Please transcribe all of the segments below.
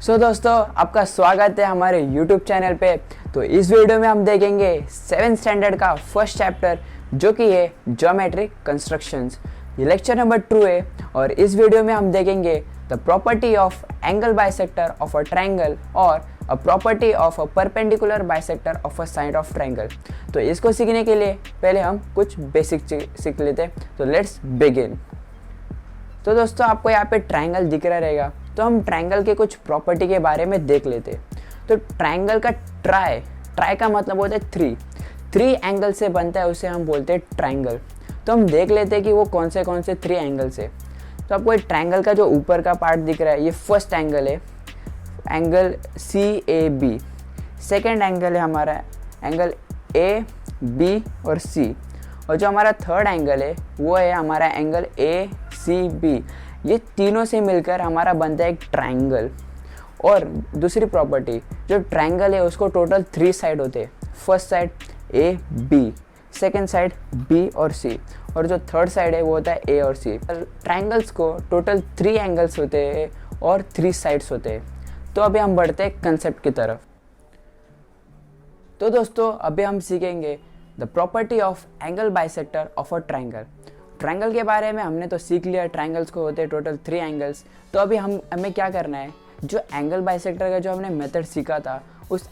दोस्तों आपका स्वागत है हमारे YouTube चैनल पे। तो इस वीडियो में हम देखेंगे 7th स्टैंडर्ड का फर्स्ट चैप्टर जो कि है ज्योमेट्रिक कंस्ट्रक्शंस। ये लेक्चर नंबर 2 है और इस वीडियो में हम देखेंगे the property of angle bisector of a triangle और a property of a perpendicular bisector of a side of triangle. तो इसको सीखने के लिए पहले हम कुछ बेसिक सीख लेते हैं। तो लेट्स बिगिन। तो दोस्तों आपको यहाँ पे ट्रायंगल दिख रहा रहेगा, तो हम ट्रायंगल के कुछ प्रॉपर्टी के बारे में देख लेते हैं। तो ट्रायंगल का ट्राई का मतलब होता है थ्री एंगल से बनता है, उसे हम बोलते हैं ट्रायंगल। तो हम देख लेते हैं कि वो कौन से 3 एंगल्स है। तो आपको ट्रायंगल का जो ऊपर का पार्ट दिख रहा है ये फर्स्ट एंगल है, एंगल CAB। सेकेंड एंगल है हमारा एंगल AB और C, और जो हमारा थर्ड एंगल है वो है हमारा एंगल ACB। ये तीनों से मिलकर हमारा बनता है एक ट्रायंगल। और दूसरी प्रॉपर्टी, जो ट्रायंगल है उसको टोटल 3 साइड होते हैं। First side AB, second side B और C, और जो थर्ड साइड है वो होता है A और C। ट्रायंगल्स को टोटल 3 एंगल्स होते हैं और 3 साइड्स होते हैं। तो अभी हम बढ़ते हैं कंसेप्ट की तरफ। तो दोस्तों अभी हम सीखेंगे the property of angle bisector of a triangle. Triangle के बारे में हमने तो सीख लिया, ट्रायंगल्स को होते हैं टोटल 3 एंगल्स। तो अभी हमें क्या करना है, जो एंगल बाइसेक्टर का जो हमने मेथड सीखा था उस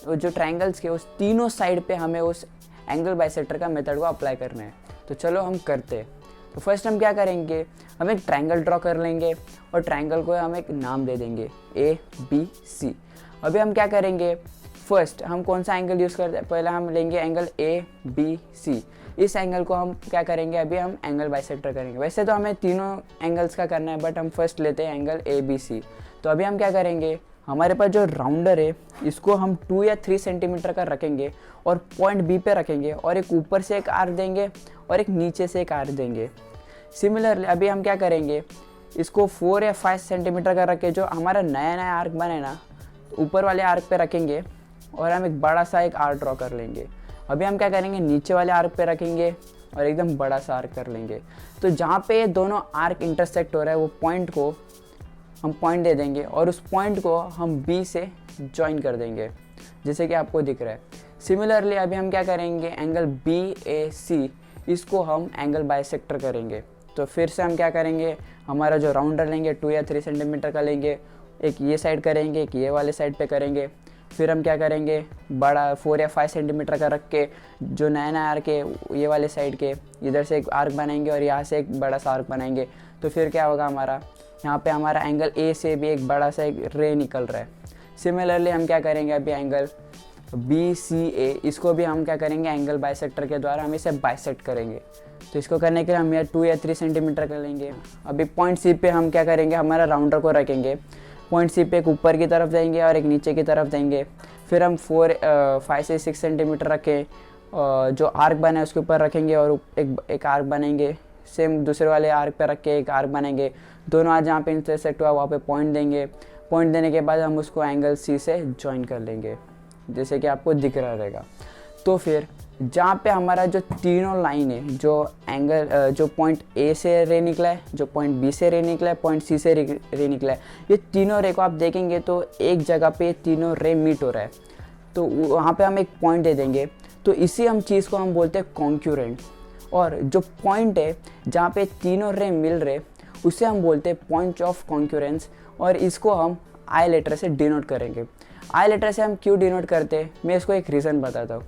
जो ट्रायंगल्स के उस तीनों साइड पे हमें उस एंगल बाइसेक्टर का मेथड को अप्लाई करना है। तो चलो हम करते हैं। तो फर्स्ट हम क्या करेंगे, हम एक ट्रायंगल ड्रॉ कर लेंगे और ट्रायंगल को हम एक नाम दे देंगे ABC। अभी हम क्या करेंगे, फर्स्ट हम कौन सा एंगल यूज़ करते हैं, पहले हम लेंगे एंगल ABC। इस एंगल को हम क्या करेंगे, अभी हम एंगल बाइसेक्टर करेंगे। वैसे तो हमें तीनों एंगल्स का करना है, बट हम फर्स्ट लेते हैं एंगल ABC। तो अभी हम क्या करेंगे, हमारे पास जो राउंडर है इसको हम 2 या 3 सेंटीमीटर का रखेंगे और पॉइंट B पे रखेंगे, और एक ऊपर से एक आर्क देंगे और एक नीचे से एक आर्क देंगे। सिमिलरली अभी हम क्या करेंगे, इसको 4 या 5 सेंटीमीटर का रख के जो हमारा नया आर्क बने ना, ऊपर वाले आर्क पे रखेंगे और हम एक बड़ा सा एक आर्क ड्रॉ कर लेंगे। अभी हम क्या करेंगे, नीचे वाले आर्क पे रखेंगे और एकदम बड़ा सा आर्क कर लेंगे। तो जहाँ पे ये दोनों आर्क इंटरसेक्ट हो रहा है वो पॉइंट को हम पॉइंट दे देंगे और उस पॉइंट को हम B से ज्वाइन कर देंगे, जैसे कि आपको दिख रहा है। सिमिलरली अभी हम क्या करेंगे, एंगल BAC, इसको हम एंगल बाइसेक्टर करेंगे। तो फिर से हम क्या करेंगे, हमारा जो राउंडर लेंगे 2 या 3 सेंटीमीटर का लेंगे, एक ये साइड करेंगे, एक ये वाले साइड पे करेंगे। फिर हम क्या करेंगे, बड़ा 4 या 5 सेंटीमीटर का रख के जो नया आर्क है ये वाले साइड के इधर से एक आर्क बनाएंगे और यहाँ से एक बड़ा सा आर्क बनाएंगे। तो फिर क्या होगा, हमारा यहाँ पे हमारा एंगल A से भी एक बड़ा सा एक रे निकल रहा है। सिमिलरली हम क्या करेंगे, अभी एंगल BCA, इसको भी हम क्या करेंगे, एंगल बाइसेक्टर के द्वारा हम इसे बाइसेक्ट करेंगे। तो इसको करने के लिए हम यहाँ 2 या 3 सेंटीमीटर का लेंगे। अभी पॉइंट C पे हम क्या करेंगे, हमारा राउंडर को रखेंगे, पॉइंट C पे एक ऊपर की तरफ देंगे और एक नीचे की तरफ देंगे। फिर हम 5 से 6 सेंटीमीटर रखें, जो आर्क बना है उसके ऊपर रखेंगे और एक आर्क बनाएंगे। सेम दूसरे वाले आर्क पे रख के एक आर्क बनाएंगे। दोनों आर्क जहाँ पे इंटरसेक्ट हुआ वहाँ पे पॉइंट देंगे। पॉइंट देने के बाद हम उसको एंगल C से ज्वाइन कर लेंगे, जैसे कि आपको दिख रहा रहेगा। तो फिर जहाँ पे हमारा जो तीनों लाइन है, जो पॉइंट A से रे निकला है, जो पॉइंट B से रे निकला है, पॉइंट C से रे निकला है, ये तीनों रे को आप देखेंगे तो एक जगह पे तीनों रे मीट हो रहा है। तो वहाँ पे हम एक पॉइंट दे देंगे। तो इसी हम चीज़ को हम बोलते हैं कॉन्क्यूरेंट। और जो पॉइंट है जहाँ पे तीनों रे मिल रहे उसे हम बोलते हैं पॉइंट ऑफ कॉन्क्यूरेंस, और इसको हम I लेटर से डिनोट करेंगे। I लेटर से हम क्यों डिनोट करते हैं, मैं इसको एक रीज़न बताता हूँ।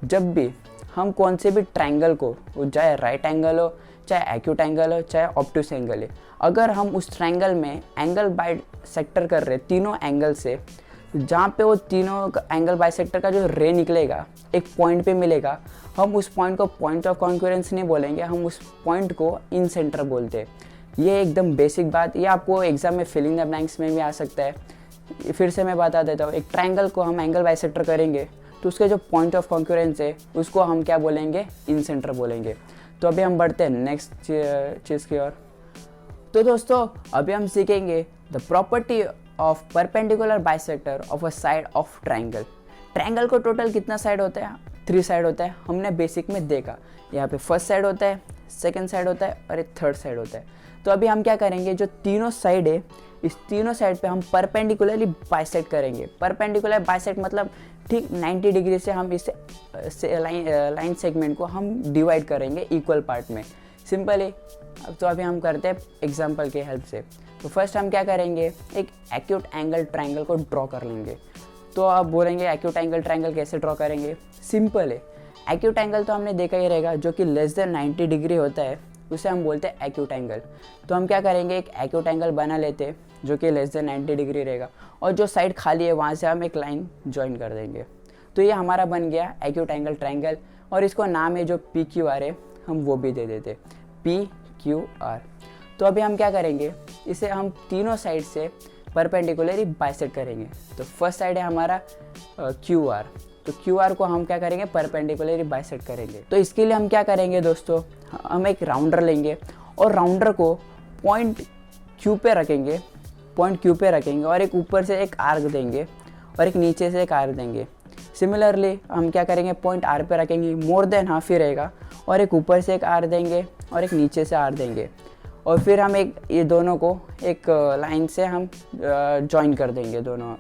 जब भी हम कौन से भी ट्रायंगल को, चाहे राइट एंगल हो, चाहे एक्यूट एंगल हो, चाहे ऑब्टूस एंगल है, अगर हम उस ट्रायंगल में एंगल बाइसेक्टर कर रहे तीनों एंगल से, जहाँ पे वो तीनों एंगल बाइसेक्टर का जो रे निकलेगा एक पॉइंट पे मिलेगा, हम उस पॉइंट को पॉइंट ऑफ कॉन्क्यूरेंस नहीं बोलेंगे, हम उस पॉइंट को इन सेंटर बोलते हैं। ये एकदम बेसिक बात, ये आपको एग्जाम में फिलिंग द ब्लैंक्स में भी आ सकता है। फिर से मैं बता देता हूँ, एक ट्रायंगल को हम एंगल बाइसेक्टर करेंगे तो उसके जो पॉइंट ऑफ कॉन्क्यूरेंस है उसको हम क्या बोलेंगे, इन सेंटर बोलेंगे। तो अभी हम बढ़ते हैं नेक्स्ट चीज़ की ओर। तो दोस्तों अभी हम सीखेंगे the property of perpendicular bisector of a side of triangle. Triangle को टोटल कितना साइड होता है, 3 साइड होता है। हमने बेसिक में देखा, यहाँ पे फर्स्ट साइड होता है, सेकंड साइड होता है और एक थर्ड साइड होता है। तो अभी हम क्या करेंगे, जो तीनों साइड है इस तीनों साइड पे हम परपेंडिकुलरली बाइसेक्ट करेंगे। परपेंडिकुलर बाइसेक्ट मतलब ठीक 90 डिग्री से हम इस लाइन सेगमेंट को हम डिवाइड करेंगे इक्वल पार्ट में। सिंपल है। तो अभी हम करते हैं एग्जांपल के हेल्प से। तो फर्स्ट हम क्या करेंगे, एक एक्यूट एंगल ट्रायंगल को ड्रॉ कर लेंगे। तो आप बोलेंगे एक्यूट एंगल ट्रायंगल कैसे ड्रॉ करेंगे? सिंपल है। एक्यूट एंगल तो हमने देखा ही रहेगा, जो कि लेस देन 90 डिग्री होता है उसे हम बोलते हैं एक्यूट एंगल। तो हम क्या करेंगे, एक एक्यूट एंगल बना लेते हैं जो कि लेस देन 90 डिग्री रहेगा, और जो साइड खाली है वहाँ से हम एक लाइन ज्वाइन कर देंगे। तो ये हमारा बन गया एक्यूट एंगल ट्रायंगल, और इसको नाम है जो PQR है हम वो भी दे देते, PQR। तो अभी हम क्या करेंगे, इसे हम तीनों साइड से परपेंडिकुलरली बाइसेक्ट करेंगे। तो फर्स्ट साइड है हमारा QR, तो QR को हम क्या करेंगे, परपेंडिकुलरली बाइसेक्ट करेंगे। तो इसके लिए हम क्या करेंगे दोस्तों, हम एक राउंडर लेंगे और राउंडर को पॉइंट Q पे रखेंगे, और एक ऊपर से एक आर्क देंगे और एक नीचे से एक आर्क देंगे। सिमिलरली हम क्या करेंगे, पॉइंट R पे रखेंगे, मोर देन हाफ ही रहेगा, और एक ऊपर से एक आर्क देंगे और एक नीचे से आर्क देंगे, और फिर हम ये दोनों को एक लाइन से हम ज्वाइन कर देंगे दोनों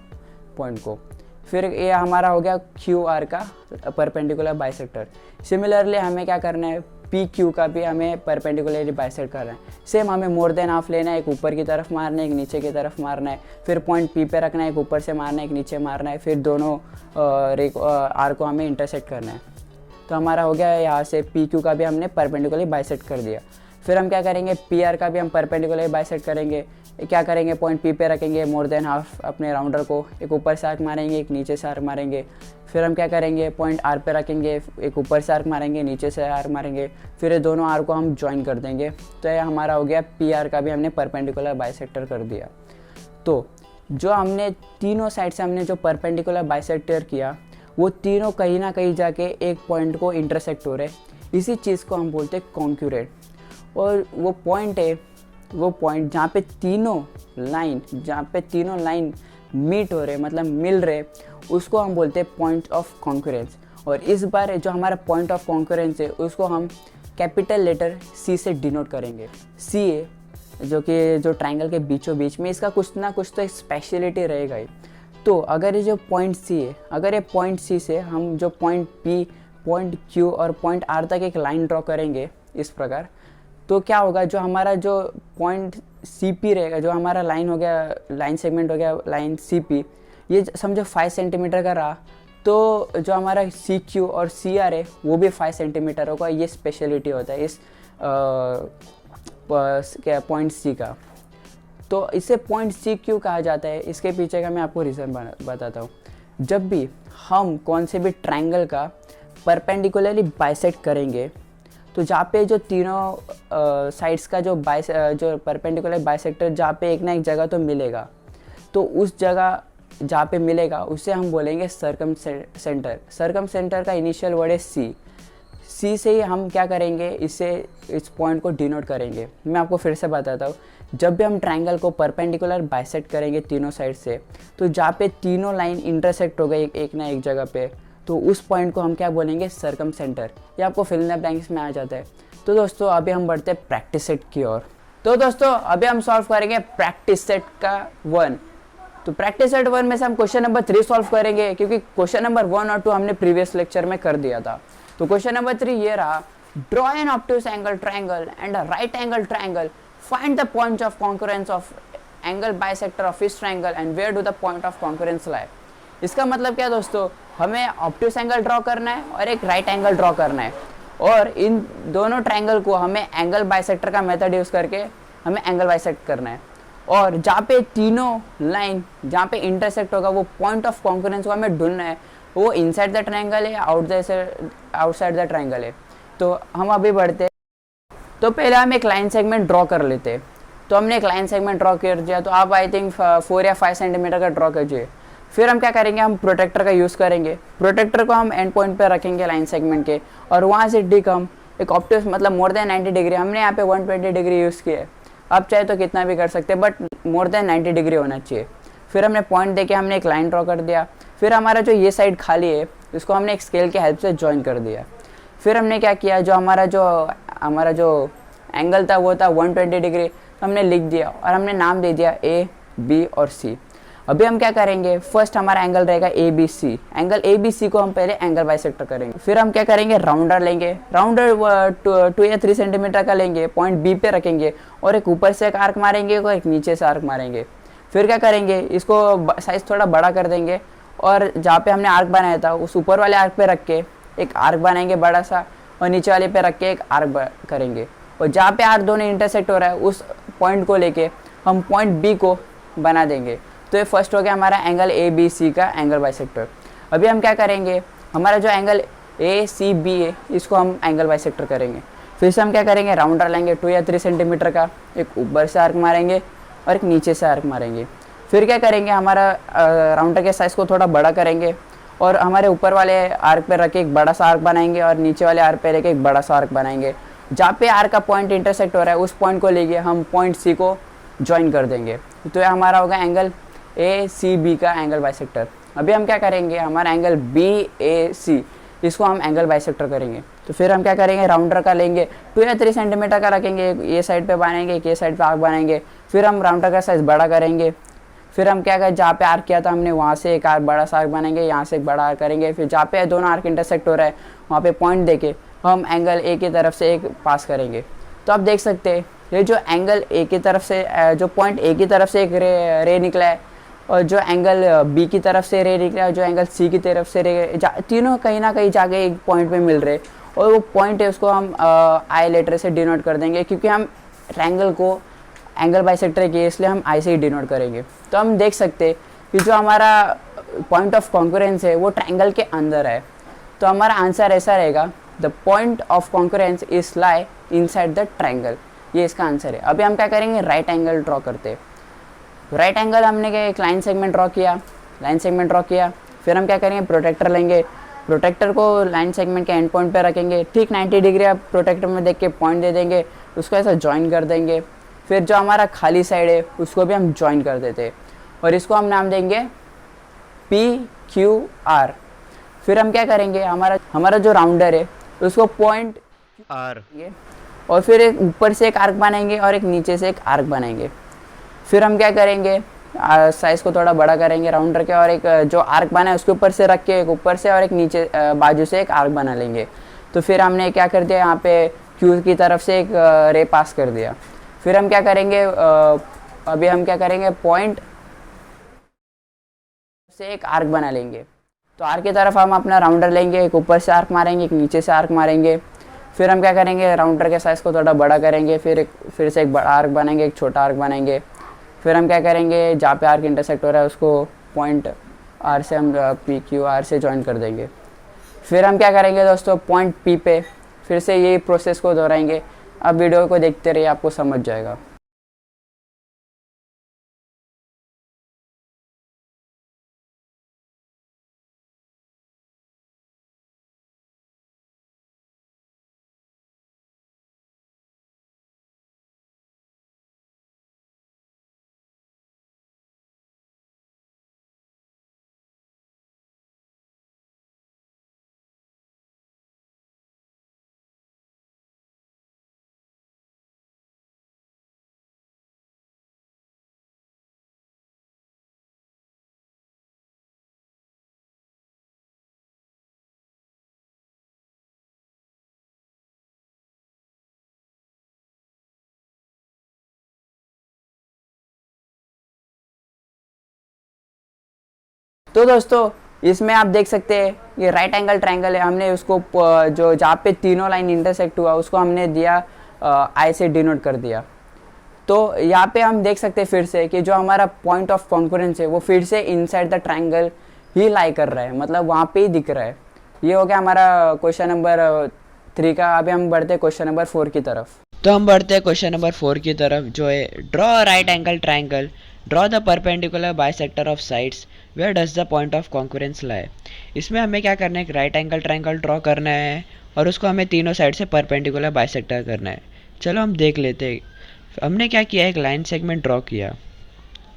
पॉइंट को। फिर ये हमारा हो गया QR का परपेंडिकुलर बाइसेक्टर। सिमिलरली हमें क्या करना है, PQ का भी हमें परपेंडिकुलरली बाइसेक्ट करना है। सेम हमें मोर देन हाफ लेना है, एक ऊपर की तरफ मारना है, एक नीचे की तरफ मारना है, फिर पॉइंट P पे रखना है, एक ऊपर से मारना है, एक नीचे मारना है, फिर दोनों आर को हमें इंटरसेक्ट करना है। तो हमारा हो गया यहाँ से PQ का भी हमने परपेंडिकुलरली बाइसेक्ट कर दिया। फिर हम क्या करेंगे, PR का भी हम परपेंडिकुलरली बाइसेक्ट करेंगे। क्या करेंगे, पॉइंट P पे रखेंगे, मोर देन हाफ अपने राउंडर को, एक ऊपर से आर्क मारेंगे, एक नीचे से आर्क मारेंगे। फिर हम क्या करेंगे, पॉइंट R पे रखेंगे, एक ऊपर से आर्क मारेंगे, नीचे से आर्क मारेंगे, फिर ये दोनों आर्क को हम ज्वाइन कर देंगे। तो ये हमारा हो गया PR का भी हमने परपेंडिकुलर बाइसेक्टर कर दिया। तो जो हमने तीनों साइड से हमने जो परपेंडिकुलर बाइसेक्टर किया, वो तीनों कहीं ना कहीं जाके एक पॉइंट को इंटरसेक्ट हो रहे। इसी चीज़ को हम बोलते हैं कॉन्क्यूरेट। और वो पॉइंट है, वो पॉइंट जहाँ पे तीनों लाइन मीट हो रहे, मतलब मिल रहे, उसको हम बोलते हैं पॉइंट ऑफ कॉन्क्यूरेंस। और इस बार जो हमारा पॉइंट ऑफ कॉन्क्यूरेंस है उसको हम कैपिटल लेटर C से डिनोट करेंगे। C है जो ट्रायंगल के बीचों बीच में, इसका कुछ ना कुछ तो स्पेशलिटी रहेगा ही। तो अगर ये जो पॉइंट C है, अगर ये पॉइंट C से हम जो पॉइंट P, पॉइंट Q और पॉइंट R तक एक लाइन ड्रॉ करेंगे इस प्रकार, तो क्या होगा, जो हमारा जो पॉइंट CP रहेगा, जो हमारा लाइन हो गया, लाइन सेगमेंट हो गया लाइन CP, ये समझो 5 सेंटीमीटर का रहा, तो जो हमारा CQ और CR है वो भी 5 सेंटीमीटर होगा। ये स्पेशलिटी होता है इस पॉइंट C का। तो इसे पॉइंट C क्यों कहा जाता है, इसके पीछे का मैं आपको रीज़न बताता हूँ। जब भी हम कौन से भी ट्रायंगल का परपेंडिकुलरली बाइसेक्ट करेंगे, तो जहाँ पे जो तीनों साइड्स का जो परपेंडिकुलर बाइसेक्टर जहाँ पे एक ना एक जगह तो मिलेगा, तो उस जगह जहाँ पे मिलेगा उसे हम बोलेंगे सर्कम सेंटर का इनिशियल वर्ड है C से ही हम क्या करेंगे, इस पॉइंट को डिनोट करेंगे। मैं आपको फिर से बताता हूँ। जब भी हम ट्रायंगल को परपेंडिकुलर बाइसेक्ट करेंगे तीनों साइड से, तो जहाँ पे तीनों लाइन इंटरसेक्ट हो गई एक ना एक जगह पे, तो उस पॉइंट को हम क्या बोलेंगे, सर्कम सेंटर। ये आपको फिल इन द ब्लैंक्स में आ जाता है। तो दोस्तों अभी हम बढ़ते हैं प्रैक्टिस सेट की ओर। तो दोस्तों अभी हम सॉल्व करेंगे प्रैक्टिस सेट का 1। तो प्रैक्टिस सेट 1 में से हम क्वेश्चन नंबर 3 सॉल्व करेंगे, क्योंकि क्वेश्चन नंबर 1 और 2 हमने प्रीवियस लेक्चर में कर दिया था। तो क्वेश्चन नंबर 3 ये रहा, draw an obtuse angle triangle and a right angle triangle, find the point of concurrence of angle bisector of इस triangle and where do the point of concurrence lie. इसका मतलब क्या दोस्तों, हमें ऑब्ट्यूज एंगल ड्रॉ करना है और एक राइट एंगल ड्रॉ करना है, और इन दोनों ट्रायंगल को हमें एंगल बाइसेक्टर का मेथड यूज़ करके हमें एंगल बाइसेक्ट करना है। और जहाँ पे तीनों लाइन जहाँ पे इंटरसेक्ट होगा, वो पॉइंट ऑफ कॉन्करेंस को हमें ढूंढना है, वो इनसाइड द ट्रायंगल है या आउटसाइड द ट्रायंगल है। तो हम अभी बढ़ते हैं। तो पहले हम एक लाइन सेगमेंट ड्रॉ कर लेते हैं। तो हमने एक लाइन सेगमेंट ड्रॉ कर दिया, तो आप आई थिंक 4 या 5 सेंटीमीटर का ड्रॉ कीजिए। फिर हम क्या करेंगे, हम प्रोटेक्टर का यूज़ करेंगे। प्रोटेक्टर को हम एंड पॉइंट पर रखेंगे लाइन सेगमेंट के, और वहाँ से डिक हम एक ऑब्ट्यूज मतलब मोर देन 90 डिग्री, हमने यहाँ पे 120 डिग्री यूज़ किया है, आप चाहे तो कितना भी कर सकते हैं, बट मोर देन 90 डिग्री होना चाहिए। फिर हमने पॉइंट देके हमने एक लाइन ड्रॉ कर दिया। फिर हमारा जो ये साइड खाली है उसको हमने एक स्केल के हेल्प से ज्वाइन कर दिया। फिर हमने क्या किया, जो हमारा जो एंगल था वो था 120 डिग्री, तो हमने लिख दिया और हमने नाम दे दिया बी और सी। अभी हम क्या करेंगे, फर्स्ट हमारा एंगल रहेगा A B C. Angle A B C को हम पहले एंगल बाइसेक्टर करेंगे। फिर हम क्या करेंगे, राउंडर लेंगे। राउंडर 2 या 3 सेंटीमीटर का लेंगे, पॉइंट बी पे रखेंगे और एक ऊपर से एक आर्क मारेंगे और एक नीचे से आर्क मारेंगे। फिर क्या करेंगे, इसको साइज थोड़ा बड़ा कर देंगे और जहाँ पे हमने आर्क बनाया था उस ऊपर वाले आर्क पे रख के एक आर्क बनाएंगे बड़ा सा, और नीचे वाले पे रख के एक आर्क करेंगे। और जहाँ पे आर्क दोनों इंटरसेक्ट हो रहा है उस पॉइंट को लेके हम पॉइंट बी को बना देंगे। तो ये फर्स्ट हो गया हमारा एंगल ए बी सी का एंगल बाइसेक्टर। अभी हम क्या करेंगे, हमारा जो एंगल ए सी बी है इसको हम एंगल बाइसेक्टर करेंगे। फिर से हम क्या करेंगे, राउंडर लेंगे 2 या 3 सेंटीमीटर का, एक ऊपर से आर्क मारेंगे और एक नीचे से आर्क मारेंगे। फिर क्या करेंगे, हमारा राउंडर के साइज़ को थोड़ा बड़ा करेंगे और हमारे ऊपर वाले आर्क पे रख के एक बड़ा सा आर्क बनाएंगे और नीचे वाले आर्क पे रख के एक बड़ा सा आर्क बनाएंगे। जहाँ पे आर्क का पॉइंट इंटरसेक्ट हो रहा है उस पॉइंट को लेके हम पॉइंट सी को ज्वाइन कर देंगे। तो ये हमारा होगा एंगल ए सी बी का एंगल बाइसेक्टर। अभी हम क्या करेंगे, हमारा एंगल बी ए सी इसको हम एंगल बाइसेक्टर करेंगे। तो फिर हम क्या करेंगे, राउंडर का लेंगे 2 या 3 सेंटीमीटर का रखेंगे, ये साइड पे बनाएंगे, एक ये साइड पे आर्क बनाएंगे। फिर हम राउंडर का साइज़ बड़ा करेंगे। फिर हम क्या करें, जहाँ पे आर्क किया था हमने वहाँ से एक आर्क बड़ा सा आर्क बनाएंगे, यहाँ से एक बड़ा आर्क करेंगे। फिर जहाँ पे दोनों आर्क इंटरसेक्ट हो रहा है वहाँ पे पॉइंट देके हम एंगल ए की तरफ से एक पास करेंगे। तो आप देख सकते हैं ये जो एंगल ए की तरफ से जो पॉइंट ए की तरफ से एक रे निकला है और जो एंगल बी की तरफ से रे निकला है, जो एंगल सी की तरफ से रे, तीनों कहीं ना कहीं जाके एक पॉइंट पे मिल रहे और वो पॉइंट है उसको हम आई लेटर से डिनोट कर देंगे, क्योंकि हम ट्रायंगल को एंगल बाइसेक्टर किए इसलिए हम आई से ही डिनोट करेंगे। तो हम देख सकते हैं कि जो हमारा पॉइंट ऑफ कॉन्करेंस है वो ट्रायंगल के अंदर है। तो हमारा आंसर ऐसा रहेगा, the point of concurrence is lie inside the triangle. ये इसका आंसर है। अभी हम क्या करेंगे, राइट एंगल ड्रॉ करते हैं। राइट एंगल हमने क्या एक लाइन सेगमेंट ड्रॉ किया, लाइन सेगमेंट ड्रॉ किया। फिर हम क्या करेंगे, प्रोटेक्टर लेंगे, प्रोटेक्टर को लाइन सेगमेंट के एंड पॉइंट पे रखेंगे। ठीक 90 डिग्री आप प्रोटेक्टर में देख के पॉइंट दे देंगे, उसको ऐसा ज्वाइन कर देंगे। फिर जो हमारा खाली साइड है उसको भी हम ज्वाइन कर देते हैं और इसको हम नाम देंगे पी क्यू आर। फिर हम क्या करेंगे, हमारा जो राउंडर है उसको पॉइंट आर और फिर एक ऊपर से एक आर्क बनाएंगे और एक नीचे से एक आर्क बनाएंगे। फिर हम क्या करेंगे, साइज़ को थोड़ा बड़ा करेंगे राउंडर के और एक जो आर्क बना है उसके ऊपर से रख के एक ऊपर से और एक नीचे बाजू से एक आर्क बना लेंगे। तो फिर हमने क्या कर दिया, यहाँ पे क्यू की तरफ से एक रे पास कर दिया। फिर हम क्या करेंगे, अभी हम क्या करेंगे, पॉइंट से एक आर्क बना लेंगे। तो आर्क की तरफ हम अपना राउंडर लेंगे, एक ऊपर से आर्क मारेंगे, एक नीचे से आर्क मारेंगे। फिर हम क्या करेंगे, राउंडर के साइज़ को थोड़ा बड़ा करेंगे, फिर से एक बड़ा आर्क बनाएंगे, एक छोटा आर्क बनाएंगे। फिर हम क्या करेंगे, जहाँ पे आर्क इंटरसेक्ट हो रहा है उसको पॉइंट आर से हम पी क्यू आर से ज्वाइन कर देंगे। फिर हम क्या करेंगे दोस्तों, पॉइंट पी पे फिर से यही प्रोसेस को दोहराएंगे। अब वीडियो को देखते रहिए, आपको समझ जाएगा। तो दोस्तों इसमें आप देख सकते हैं ये राइट एंगल ट्रायंगल है। हमने उसको जो जहाँ पे तीनों लाइन इंटरसेक्ट हुआ उसको हमने दिया आई से डिनोट कर दिया। तो यहाँ पे हम देख सकते हैं फिर से कि जो हमारा पॉइंट ऑफ कॉन्करेंस है वो फिर से इनसाइड द ट्रायंगल ही लाई कर रहा है, मतलब वहाँ पे ही दिख रहा है। ये हो गया हमारा क्वेश्चन नंबर 3 का। अभी हम बढ़ते हैं क्वेश्चन नंबर 4 की तरफ। तो हम बढ़ते हैं क्वेश्चन नंबर 4 की तरफ, जो है draw right angle triangle, draw the perpendicular bisector of sides, where does the point of concurrence lie. इसमें हमें क्या करना है, एक राइट एंगल ट्रायंगल ड्रॉ करना है और उसको हमें तीनों साइड से परपेंडिकुलर बाइसेक्टर करना है। चलो हम देख लेते हैं। हमने क्या किया, एक लाइन सेगमेंट ड्रॉ किया।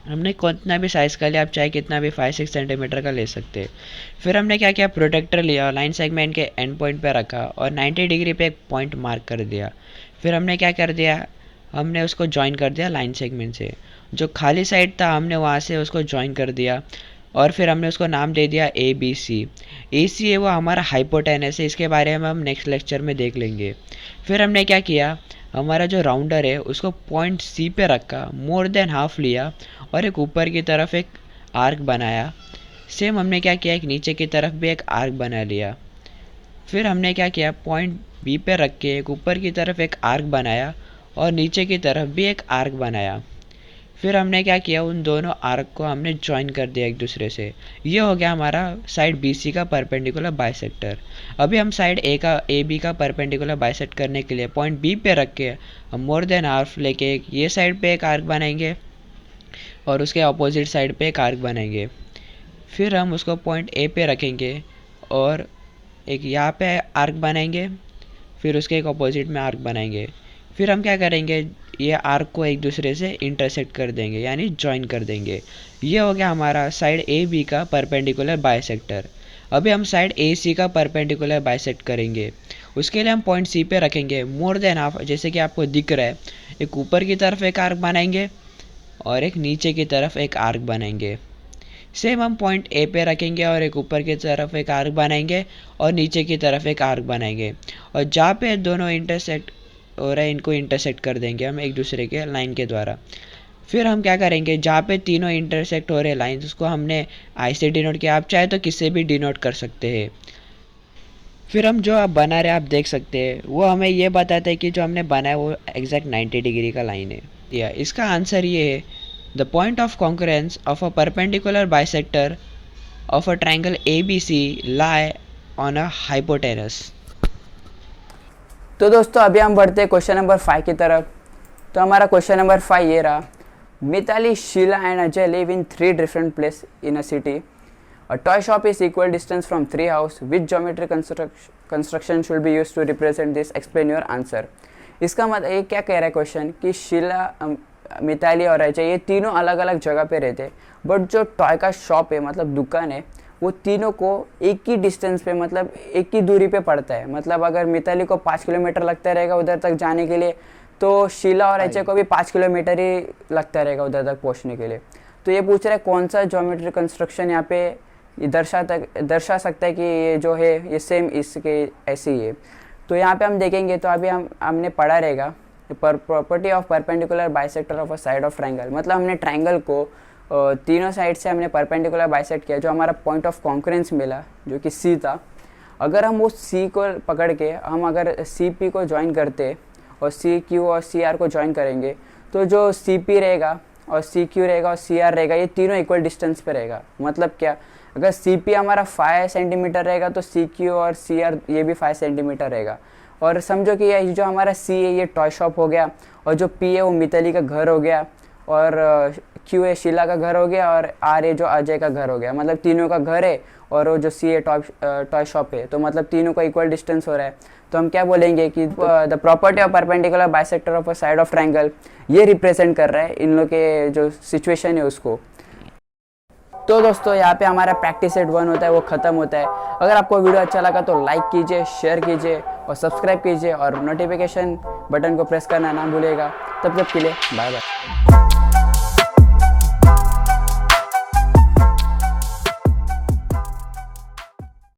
हमने कितना भी साइज़ का लिया, आप चाहे कितना भी 5-6 सेंटीमीटर का ले सकते हैं। फिर हमने क्या किया, प्रोटेक्टर लिया, लाइन सेगमेंट के एंड पॉइंट पे रखा और 90 डिग्री पे एक पॉइंट मार्क कर दिया। फिर हमने क्या कर दिया, हमने उसको ज्वाइन कर दिया लाइन सेगमेंट से जो खाली साइड था हमने वहाँ से उसको ज्वाइन कर दिया और फिर हमने उसको नाम दे दिया ए बी सी। ए सी है वो हमारा हाइपोटेनस है, इसके बारे में हम नेक्स्ट लेक्चर में देख लेंगे। फिर हमने क्या किया, हमारा जो राउंडर है उसको पॉइंट सी पे रखा, मोर देन हाफ लिया और एक ऊपर की तरफ एक आर्क बनाया। सेम हमने क्या किया, एक नीचे की तरफ भी एक आर्क बना लिया। फिर हमने क्या किया, पॉइंट बी पे रख के एक ऊपर की तरफ एक आर्क बनाया और नीचे की तरफ भी एक आर्क बनाया। फिर हमने क्या किया, उन दोनों आर्क को हमने ज्वाइन कर दिया एक दूसरे से। ये हो गया हमारा साइड बी सी का परपेंडिकुलर बाइसेक्टर। अभी हम साइड ए बी का परपेंडिकुलर बाइसेक्ट करने के लिए पॉइंट बी पे रख के हम मोर देन हाफ लेके ये साइड पे एक आर्क बनाएंगे और उसके अपोजिट साइड पे एक आर्क बनाएंगे। फिर हम उसको पॉइंट ए पे रखेंगे और एक यहाँ पे आर्क बनाएंगे, फिर उसके एक अपोजिट में आर्क बनाएंगे। फिर हम क्या करेंगे, ये आर्क को एक दूसरे से इंटरसेक्ट कर देंगे यानी ज्वाइन कर देंगे। ये हो गया हमारा साइड ए बी का परपेंडिकुलर बाइसेक्टर। अभी हम साइड ए सी का परपेंडिकुलर बाइसेक्ट करेंगे। उसके लिए हम पॉइंट सी पे रखेंगे मोर देन हाफ, जैसे कि आपको दिख रहा है। एक ऊपर की तरफ एक आर्क बनाएंगे और एक नीचे की तरफ एक आर्क बनाएंगे। सेम हम पॉइंट ए पे रखेंगे और एक ऊपर की तरफ एक आर्क बनाएंगे और नीचे की तरफ एक आर्क बनाएंगे। और जहाँ पे दोनों इंटरसेक्ट हो रहा है इनको इंटरसेक्ट कर देंगे हम एक दूसरे के लाइन के द्वारा। फिर हम क्या करेंगे, जहाँ पे तीनों इंटरसेक्ट हो रहे लाइन्स उसको हमने आई से डिनोट किया, आप चाहे तो किससे भी डिनोट कर सकते हैं। फिर हम जो आप बना रहे आप देख सकते हैं वो हमें ये बताता है कि जो हमने बनाया वो एग्जैक्ट 90 डिग्री का लाइन है। या इसका आंसर ये है, the point of concurrence of a perpendicular bisector of a triangle A B C lie on a hypotenuse. तो दोस्तों अभी हम बढ़ते हैं क्वेश्चन नंबर 5 की तरफ। तो हमारा क्वेश्चन नंबर 5 ये रहा, Mitali, Sheela and Ajay live in 3 different place in a city. A toy shop is equal distance from 3 house. Which geometry construction should be used to represent this? Explain your answer. इसका मतलब ये क्या कह रहा है क्वेश्चन कि शीला, मिताली और अजय ये तीनों अलग अलग जगह पे रहते हैं, बट जो टॉय का शॉप है मतलब दुकान है वो तीनों को एक ही डिस्टेंस पे मतलब एक ही दूरी पे पड़ता है। मतलब अगर मिताली को 5 किलोमीटर लगता रहेगा उधर तक जाने के लिए, तो शीला और अजय को भी 5 किलोमीटर ही लगता रहेगा उधर तक पहुँचने के लिए। तो ये पूछ रहा है कौन सा ज्योमेट्री कंस्ट्रक्शन यहाँ पे ये दर्शा सकता है कि ये जो है ये सेम इसके ऐसे ही है। तो यहाँ पे हम देखेंगे तो अभी हमने पढ़ा रहेगा property of perpendicular bisector of a side of triangle. मतलब हमने ट्रायंगल को तीनों साइड से हमने परपेंडिकुलर बाइसेक्ट किया, जो हमारा पॉइंट ऑफ कॉन्करेंस मिला जो कि सी था। अगर हम उस सी को पकड़ के हम अगर सी पी को ज्वाइन करते और सी क्यू और सी आर को ज्वाइन करेंगे, तो जो सी पी रहेगा और सी क्यू रहेगा और सी आर रहेगा ये तीनों इक्वल डिस्टेंस पे रहेगा। मतलब क्या, अगर सी पी हमारा 5 सेंटीमीटर रहेगा तो सी क्यू और सी आर ये भी 5 सेंटीमीटर रहेगा। और समझो कि ये जो हमारा सी है ये टॉय शॉप हो गया, और जो पी है वो मिताली का घर हो गया, और क्यू है शीला का घर हो गया, और आर है जो अजय का घर हो गया। मतलब तीनों का घर है और वो जो सी है टॉय शॉप है, तो मतलब तीनों का इक्वल डिस्टेंस हो रहा है। तो हम क्या बोलेंगे कि the property of perpendicular bisector of a side of triangle ये रिप्रेजेंट कर रहा है इन लोग के जो सिचुएशन है उसको। तो दोस्तों यहाँ पे हमारा प्रैक्टिस सेट 1 होता है वो ख़त्म होता है। अगर आपको वीडियो अच्छा लगा तो लाइक कीजिए, शेयर कीजिए और सब्सक्राइब कीजिए, और नोटिफिकेशन बटन को प्रेस करना ना भूलिएगा। तब तक के लिए बाय बाय।